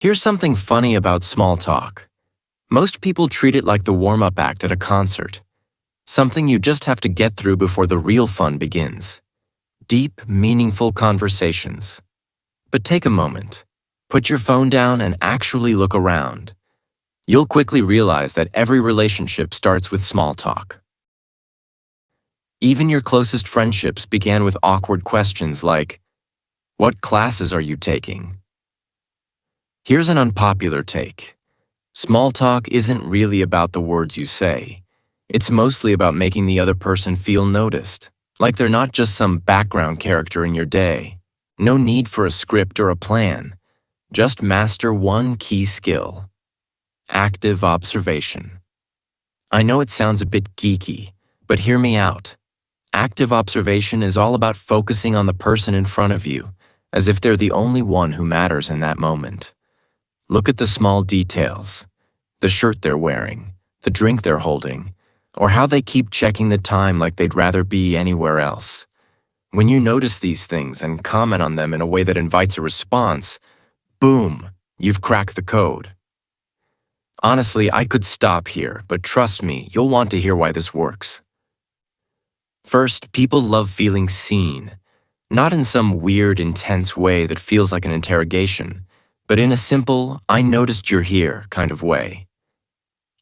Here's something funny about small talk. Most people treat it like the warm-up act at a concert, something you just have to get through before the real fun begins. Deep, meaningful conversations. But take a moment. Put your phone down and actually look around. You'll quickly realize that every relationship starts with small talk. Even your closest friendships began with awkward questions like, "What classes are you taking?" Here's an unpopular take. Small talk isn't really about the words you say. It's mostly about making the other person feel noticed, like they're not just some background character in your day. No need for a script or a plan. Just master one key skill: active observation. I know it sounds a bit geeky, but hear me out. Active observation is all about focusing on the person in front of you, as if they're the only one who matters in that moment. Look at the small details: the shirt they're wearing, the drink they're holding, or how they keep checking the time like they'd rather be anywhere else. When you notice these things and comment on them in a way that invites a response, boom, you've cracked the code. Honestly, I could stop here, but trust me, you'll want to hear why this works. First, people love feeling seen, not in some weird, intense way that feels like an interrogation, but in a simple, "I noticed you're here" kind of way.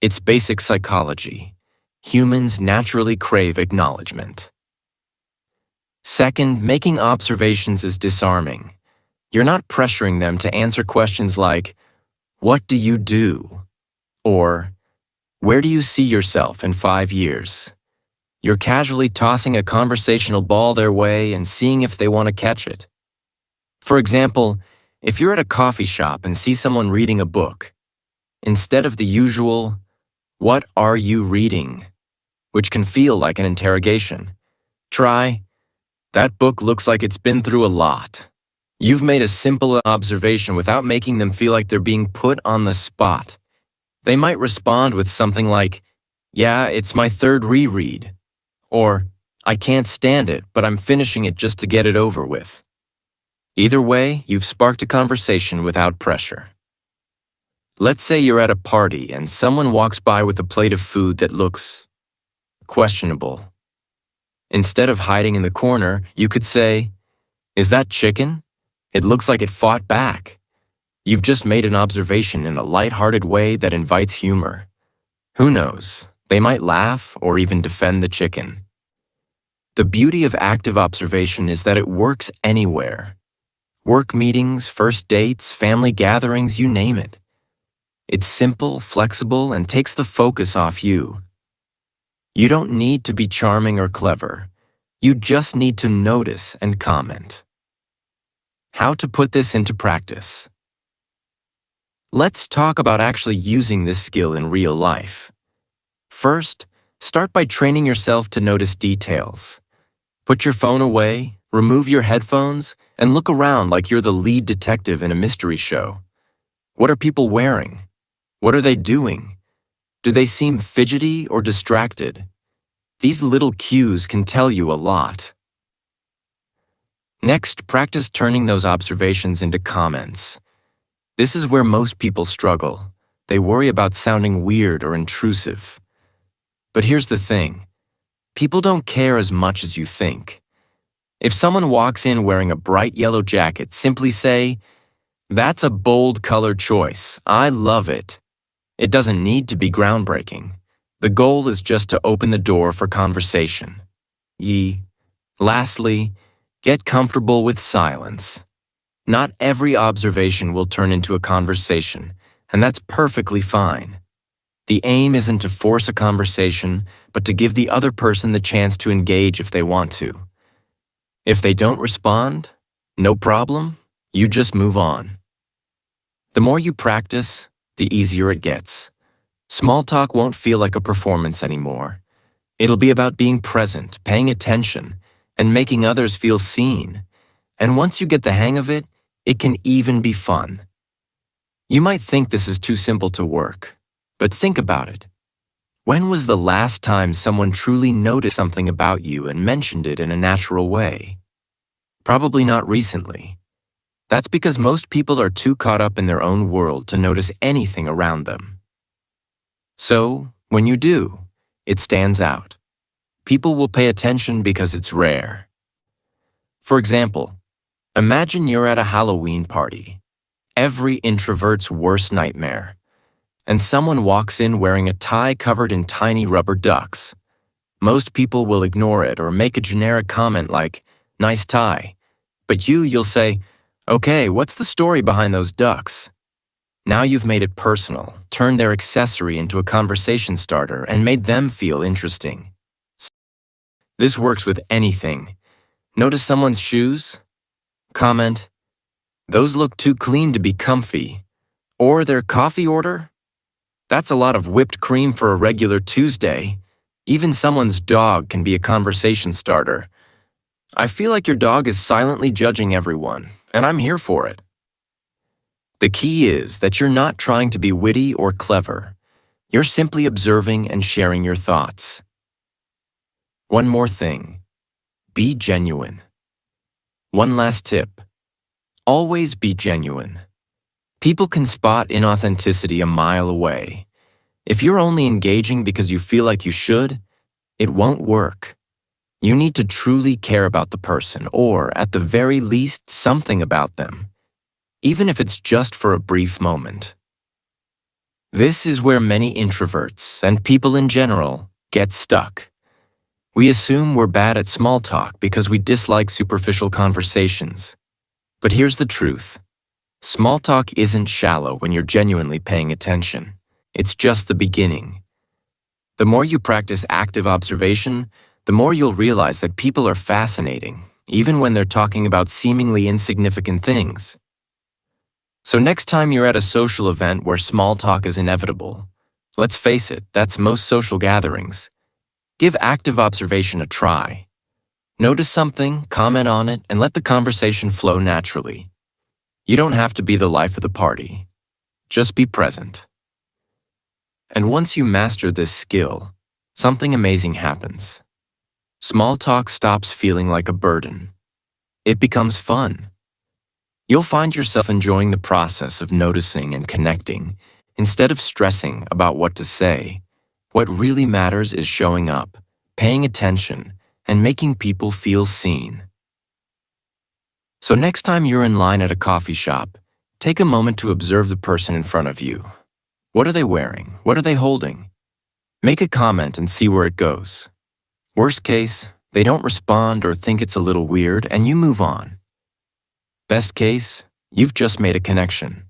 It's basic psychology. Humans naturally crave acknowledgement. Second, making observations is disarming. You're not pressuring them to answer questions like, "What do you do?" or "Where do you see yourself in 5 years?" You're casually tossing a conversational ball their way and seeing if they want to catch it. For example, if you're at a coffee shop and see someone reading a book, instead of the usual, "What are you reading?" which can feel like an interrogation, try, "That book looks like it's been through a lot." You've made a simple observation without making them feel like they're being put on the spot. They might respond with something like, "Yeah, it's my third reread," or "I can't stand it, but I'm finishing it just to get it over with." Either way, you've sparked a conversation without pressure. Let's say you're at a party and someone walks by with a plate of food that looks questionable. Instead of hiding in the corner, you could say, "Is that chicken? It looks like it fought back." You've just made an observation in a lighthearted way that invites humor. Who knows? They might laugh or even defend the chicken. The beauty of active observation is that it works anywhere. Work meetings, first dates, family gatherings, you name it. It's simple, flexible, and takes the focus off you. You don't need to be charming or clever. You just need to notice and comment. How to put this into practice? Let's talk about actually using this skill in real life. First, start by training yourself to notice details. Put your phone away, remove your headphones, and look around like you're the lead detective in a mystery show. What are people wearing? What are they doing? Do they seem fidgety or distracted? These little cues can tell you a lot. Next, practice turning those observations into comments. This is where most people struggle. They worry about sounding weird or intrusive. But here's the thing. People don't care as much as you think. If someone walks in wearing a bright yellow jacket, simply say, "That's a bold color choice. I love it." It doesn't need to be groundbreaking. The goal is just to open the door for conversation. Lastly, get comfortable with silence. Not every observation will turn into a conversation, and that's perfectly fine. The aim isn't to force a conversation, but to give the other person the chance to engage if they want to. If they don't respond, no problem, you just move on. The more you practice, the easier it gets. Small talk won't feel like a performance anymore. It'll be about being present, paying attention, and making others feel seen. And once you get the hang of it, it can even be fun. You might think this is too simple to work, but think about it. When was the last time someone truly noticed something about you and mentioned it in a natural way? Probably not recently. That's because most people are too caught up in their own world to notice anything around them. So, when you do, it stands out. People will pay attention because it's rare. For example, imagine you're at a Halloween party, every introvert's worst nightmare, and someone walks in wearing a tie covered in tiny rubber ducks. Most people will ignore it or make a generic comment like, "Nice tie." But you'll say, "Okay, what's the story behind those ducks?" Now you've made it personal, turned their accessory into a conversation starter, and made them feel interesting. This works with anything. Notice someone's shoes? Comment, "Those look too clean to be comfy." Or their coffee order? "That's a lot of whipped cream for a regular Tuesday." Even someone's dog can be a conversation starter. "I feel like your dog is silently judging everyone, and I'm here for it." The key is that you're not trying to be witty or clever. You're simply observing and sharing your thoughts. One more thing. Be genuine. One last tip. Always be genuine. People can spot inauthenticity a mile away. If you're only engaging because you feel like you should, it won't work. You need to truly care about the person, or at the very least, something about them, even if it's just for a brief moment. This is where many introverts, and people in general, get stuck. We assume we're bad at small talk because we dislike superficial conversations. But here's the truth. Small talk isn't shallow when you're genuinely paying attention. It's just the beginning. The more you practice active observation, the more you'll realize that people are fascinating, even when they're talking about seemingly insignificant things. So next time you're at a social event where small talk is inevitable, let's face it, that's most social gatherings. Give active observation a try. Notice something, comment on it, and let the conversation flow naturally. You don't have to be the life of the party. Just be present. And once you master this skill, something amazing happens. Small talk stops feeling like a burden. It becomes fun. You'll find yourself enjoying the process of noticing and connecting instead of stressing about what to say. What really matters is showing up, paying attention, and making people feel seen. So next time you're in line at a coffee shop, take a moment to observe the person in front of you. What are they wearing? What are they holding? Make a comment and see where it goes. Worst case, they don't respond or think it's a little weird, and you move on. Best case, you've just made a connection.